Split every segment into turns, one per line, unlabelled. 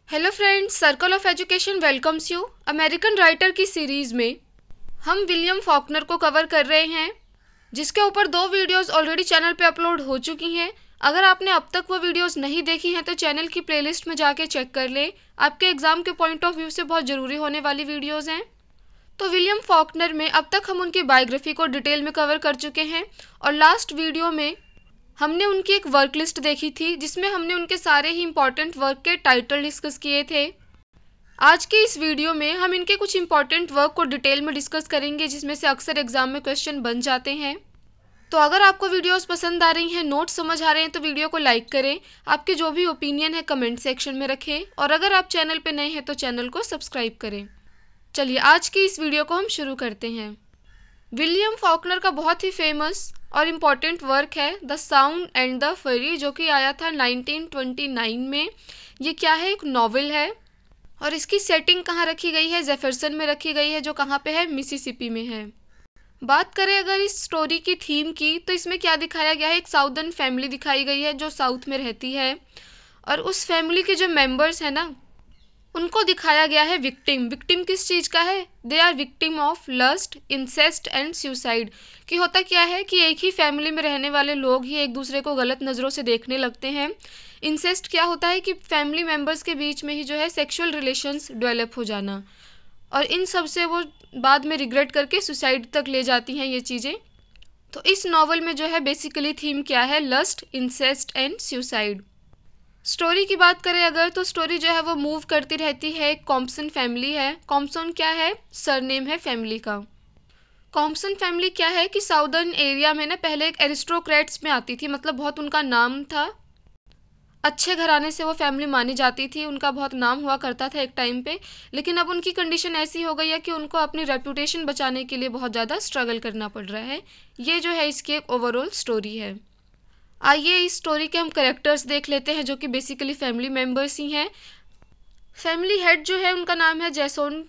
Hello friends, circle of education welcomes you. American writer की series में हम William Faulkner को कवर कर रहे हैं, जिसके ऊपर 2 वीडियोस ऑलरेडी चैनल पे अपलोड हो चुकी हैं। अगर आपने अब तक वो वीडियोस नहीं देखी हैं तो चैनल की प्लेलिस्ट में जाके चेक कर लें। आपके एग्ज़ाम के पॉइंट ऑफ व्यू से बहुत ज़रूरी होने वाली वीडियोज़ हैं। तो विलियम फॉकनर में अब तक हम उनकी बायोग्राफी को डिटेल में कवर कर चुके हैं और लास्ट वीडियो में हमने उनकी एक वर्क लिस्ट देखी थी, जिसमें हमने उनके सारे ही इम्पॉर्टेंट वर्क के टाइटल डिस्कस किए थे। आज के इस वीडियो में हम इनके कुछ इम्पॉर्टेंट वर्क को डिटेल में डिस्कस करेंगे, जिसमें से अक्सर एग्जाम में क्वेश्चन बन जाते हैं। तो अगर आपको वीडियोस पसंद आ रही हैं, नोट्स समझ आ रहे हैं, तो वीडियो को लाइक करें। आपके जो भी ओपिनियन है कमेंट सेक्शन में रखें और अगर आप चैनल पर नए हैं तो चैनल को सब्सक्राइब करें। चलिए आज की इस वीडियो को हम शुरू करते हैं। विलियम फॉकनर का बहुत ही फेमस और इम्पॉर्टेंट वर्क है द साउंड एंड द फरी, जो कि आया था 1929 में। ये क्या है? एक नॉवेल है और इसकी सेटिंग कहाँ रखी गई है? जेफरसन में रखी गई है, जो कहाँ पे है? मिसिसिपी में है। बात करें अगर इस स्टोरी की थीम की, तो इसमें क्या दिखाया गया है? एक साउदर्न फैमिली दिखाई गई है जो साउथ में रहती है और उस फैमिली के जो मेंबर्स हैं ना, उनको दिखाया गया है विक्टिम। विक्टिम किस चीज़ का है? They are victim of lust, incest and suicide. कि होता क्या है कि एक ही फैमिली में रहने वाले लोग ही एक दूसरे को गलत नज़रों से देखने लगते हैं। इंसेस्ट क्या होता है कि फैमिली मेम्बर्स के बीच में ही जो है सेक्सुअल रिलेशंस डेवलप हो जाना, और इन सब से वो बाद में रिग्रेट करके सुसाइड तक ले जाती हैं ये चीज़ें। तो इस नॉवल में जो है बेसिकली थीम क्या है? Lust, incest and suicide. Story की बात करें अगर, तो स्टोरी जो है वो मूव करती रहती है। एक कॉम्पसन फैमिली है। कॉम्पसन क्या है? सरनेम है फैमिली का। कॉम्पसन फैमिली क्या है कि साउदर्न एरिया में ना पहले एक एरिस्टोक्रेट्स में आती थी, मतलब बहुत उनका नाम था, अच्छे घराने से वो फैमिली मानी जाती थी, उनका बहुत नाम हुआ करता था एक टाइम पे। लेकिन अब उनकी कंडीशन ऐसी हो गई है कि उनको अपनी रेपुटेशन बचाने के लिए बहुत ज़्यादा स्ट्रगल करना पड़ रहा है। ये जो है इसकी एक ओवरऑल स्टोरी है। आइए इस स्टोरी के हम कैरेक्टर्स देख लेते हैं, जो कि बेसिकली फैमिली मेम्बर्स ही हैं। फैमिली हेड जो है उनका नाम है जैसन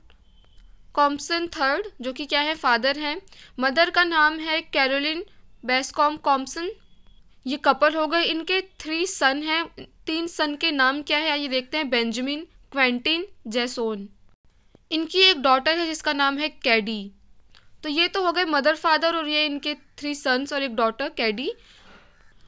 कॉम्पसन थर्ड, जो कि क्या है? फादर हैं। मदर का नाम है कैरोलिन बेस्कॉम कॉम्पसन। ये कपल हो गए। इनके 3 सन हैं। 3 सन के नाम क्या है आइए देखते हैं। Benjamin, Quentin, Jason. इनकी एक डॉटर है जिसका नाम है कैडी। तो ये तो हो गए मदर फादर और ये इनके 3 सन्स और एक डॉटर कैडी।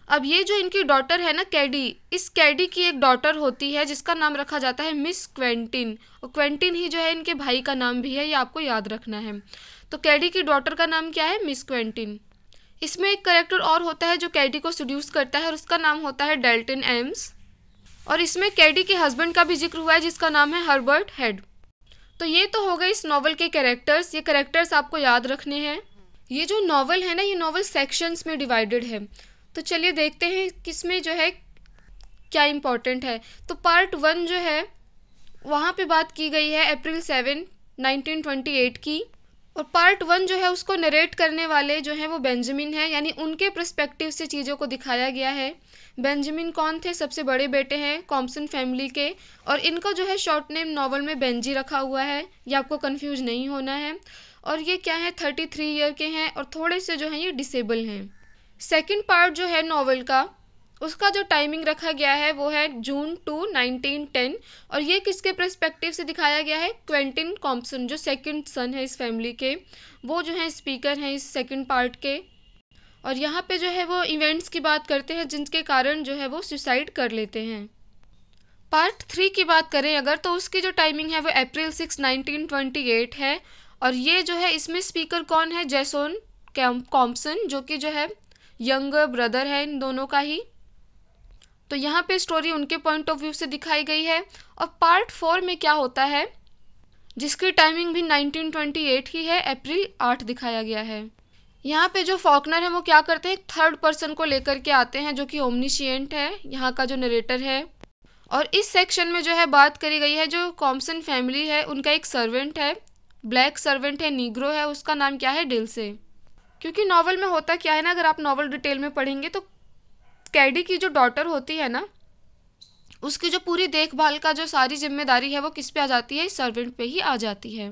अब ये जो इनकी डॉटर है ना कैडी, इस कैडी की एक डॉटर होती है जिसका नाम रखा जाता है मिस क्वेंटिन, और क्वेंटिन ही जो है इनके भाई का नाम भी है, ये आपको याद रखना है। तो कैडी की डॉटर का नाम क्या है? Miss Quentin. इसमें एक कैरेक्टर और होता है जो कैडी को सेड्यूस करता है और उसका नाम होता है डेल्टन एम्स। और इसमें कैडी के हस्बैंड का भी जिक्र हुआ है जिसका नाम है हर्बर्ट हेड। तो ये तो हो गए इस नॉवल के कैरेक्टर्स। ये कैरेक्टर्स आपको याद रखने हैं। ये जो नॉवल है ना, ये नॉवल सेक्शंस में डिवाइडेड है। तो चलिए देखते हैं किसमें जो है क्या इम्पोर्टेंट है। तो पार्ट 1 जो है वहाँ पे बात की गई है अप्रैल 7, 1928 की। और पार्ट 1 जो है उसको नरेट करने वाले जो हैं वो बेंजामिन है, यानी उनके पर्सपेक्टिव से चीज़ों को दिखाया गया है। बेंजामिन कौन थे? सबसे बड़े बेटे हैं कॉम्पसन फैमिली के, और इनका जो है शॉर्ट नेम नॉवल में बेंजी रखा हुआ है, ये आपको कंफ्यूज नहीं होना है। और ये क्या है? 33 ईयर के हैं और थोड़े से जो हैं ये डिसेबल हैं। सेकंड पार्ट जो है नॉवल का, उसका जो टाइमिंग रखा गया है वो है जून 2, 1910। और ये किसके पर्सपेक्टिव से दिखाया गया है? क्वेंटिन कॉम्पसन, जो सेकंड सन है इस फैमिली के, वो जो है स्पीकर हैं इस सेकंड पार्ट के। और यहाँ पे जो है वो इवेंट्स की बात करते हैं जिनके कारण जो है वो सुसाइड कर लेते हैं। पार्ट 3 की बात करें अगर, तो उसकी जो टाइमिंग है वो अप्रैल 6, 1928 है। और ये जो है इसमें स्पीकर कौन है? जैसन कॉम्पसन, जो कि जो है यंगर ब्रदर है इन दोनों का ही। तो यहाँ पे स्टोरी उनके पॉइंट ऑफ व्यू से दिखाई गई है। और पार्ट 4 में क्या होता है, जिसकी टाइमिंग भी 1928 ही है, अप्रैल 8 दिखाया गया है। यहाँ पे जो फॉकनर है वो क्या करते हैं? थर्ड पर्सन को लेकर के आते हैं जो कि ओमनिशिएंट है, यहाँ का जो नरेटर है। और इस सेक्शन में जो है बात करी गई है जो कॉम्पसन फैमिली है उनका एक सर्वेंट है, ब्लैक सर्वेंट है, नीग्रो है, उसका नाम क्या है? डिल्से। क्योंकि नॉवल में होता क्या है ना, अगर आप नॉवल डिटेल में पढ़ेंगे तो कैडी की जो डॉटर होती है ना, उसकी जो पूरी देखभाल का जो सारी जिम्मेदारी है वो किस पे आ जाती है? सर्वेंट पे ही आ जाती है।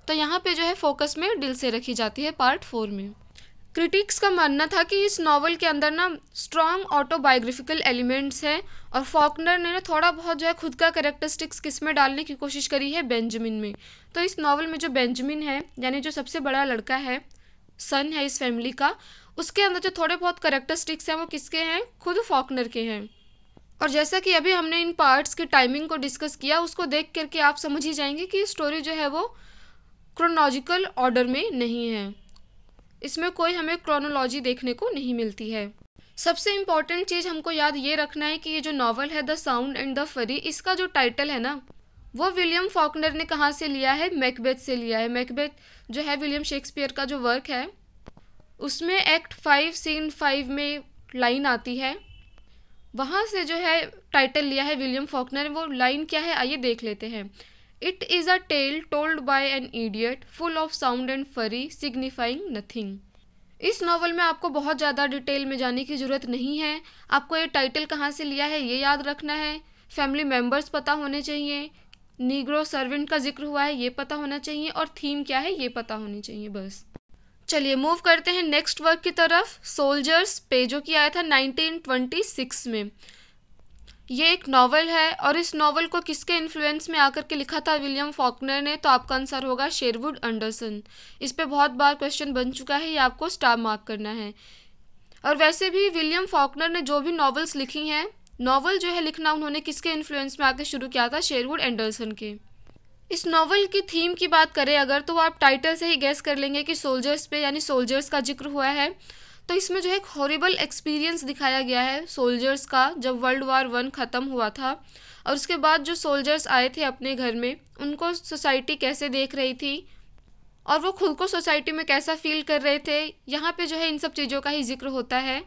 तो यहाँ पे जो है फोकस में डिल्से रखी जाती है पार्ट 4 में। क्रिटिक्स का मानना था कि इस नावल के अंदर ना स्ट्रॉन्ग ऑटोबायोग्राफिकल एलिमेंट्स हैं और फॉकनर ने ना थोड़ा बहुत जो है खुद का कैरेक्टरिस्टिक्स किस में डालने की कोशिश करी है, बेंजामिन में। तो इस नावल में जो बेंजामिन है, यानी जो सबसे बड़ा लड़का है, सन है इस फैमिली का, उसके अंदर जो थोड़े बहुत कैरेक्टरिस्टिक्स हैं वो किसके हैं, खुद फॉकनर के हैं। और जैसा कि अभी हमने इन पार्ट्स की टाइमिंग को डिस्कस किया, उसको देख करके आप समझ ही जाएंगे कि स्टोरी जो है वो क्रोनोलॉजिकल ऑर्डर में नहीं है, इसमें कोई हमें क्रोनोलॉजी देखने को नहीं मिलती है। सबसे इम्पॉर्टेंट चीज़ हमको याद ये रखना है कि ये जो नावल है द साउंड एंड द फरी, इसका जो टाइटल है ना वो विलियम फॉकनर ने कहाँ से लिया है, मैकबेथ से लिया है। मैकबेथ जो है विलियम शेक्सपियर का जो वर्क है, उसमें एक्ट 5 सीन 5 में लाइन आती है, वहाँ से जो है टाइटल लिया है विलियम फॉकनर। वो लाइन क्या है आइए देख लेते हैं। It is a tale told by an idiot full of sound and fury signifying nothing. इस नावल में आपको बहुत ज़्यादा डिटेल में जाने की ज़रूरत नहीं है। आपको ये टाइटल कहाँ से लिया है ये याद रखना है, फैमिली मेम्बर्स पता होने चाहिए, नीग्रो सर्वेंट का जिक्र हुआ है ये पता होना चाहिए, और थीम क्या है ये पता होनी चाहिए, बस। चलिए मूव करते हैं नेक्स्ट वर्क की तरफ, सोल्जर्स पे, जो कि आया था 1926 में। ये एक नावल है और इस नावल को किसके इन्फ्लुएंस में आकर के लिखा था विलियम फॉकनर ने, तो आपका आंसर होगा शेरवुड एंडरसन। इस पे बहुत बार क्वेश्चन बन चुका है, ये आपको स्टार मार्क करना है। और वैसे भी विलियम फॉकनर ने जो भी नॉवेल्स लिखी हैं, नावल जो है लिखना उन्होंने किसके इन्फ्लुएंस में आकर शुरू किया था, शेरवुड एंडरसन के। इस नावल की थीम की बात करें अगर, तो आप टाइटल से ही गेस कर लेंगे कि सोल्जर्स पे यानी सोल्जर्स का जिक्र हुआ है। तो इसमें जो है एक हॉरिबल एक्सपीरियंस दिखाया गया है सोल्जर्स का, जब वर्ल्ड वार 1 ख़त्म हुआ था और उसके बाद जो सोल्जर्स आए थे अपने घर में, उनको सोसाइटी कैसे देख रही थी और वो खुद को सोसाइटी में कैसा फील कर रहे थे। यहाँ पे जो है इन सब चीज़ों का ही जिक्र होता है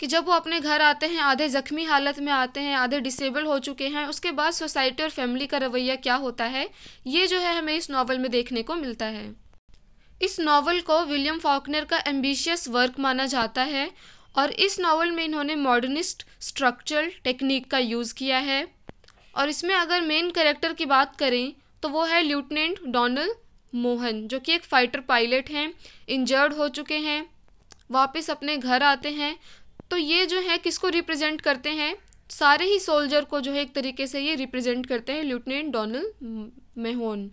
कि जब वो अपने घर आते हैं आधे ज़ख्मी हालत में आते हैं, आधे डिसेबल हो चुके हैं, उसके बाद सोसाइटी और फैमिली का रवैया क्या होता है, ये जो है हमें इस नावल में देखने को मिलता है। इस नावल को विलियम फॉकनर का एम्बिशियस वर्क माना जाता है और इस नावल में इन्होंने मॉडर्निस्ट स्ट्रक्चरल टेक्निक का यूज़ किया है। और इसमें अगर मेन कैरेक्टर की बात करें तो वो है लेफ्टिनेंट डोनाल्ड मोहन, जो कि एक फ़ाइटर पायलट हैं, इंजर्ड हो चुके हैं, वापस अपने घर आते हैं। तो ये जो है किसको रिप्रेजेंट करते हैं, सारे ही सोल्जर को जो है एक तरीके से ये रिप्रेजेंट करते हैं लेफ्टिनेंट डोनाल्ड मोहन,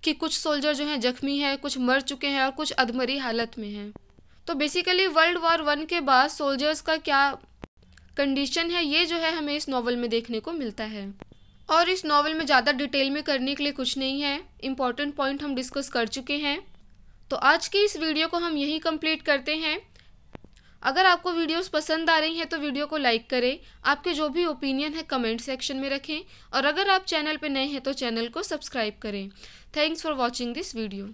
कि कुछ सोल्जर जो हैं जख्मी हैं, कुछ मर चुके हैं और कुछ अधमरी हालत में हैं। तो बेसिकली वर्ल्ड वार 1 के बाद सोल्जर्स का क्या कंडीशन है ये जो है हमें इस नावल में देखने को मिलता है। और इस नावल में ज़्यादा डिटेल में करने के लिए कुछ नहीं है, इम्पॉर्टेंट पॉइंट हम डिस्कस कर चुके हैं। तो आज की इस वीडियो को हम यही कंप्लीट करते हैं। अगर आपको वीडियोस पसंद आ रही हैं तो वीडियो को लाइक करें, आपके जो भी ओपिनियन है कमेंट सेक्शन में रखें, और अगर आप चैनल पर नए हैं तो चैनल को सब्सक्राइब करें। Thanks for watching this video.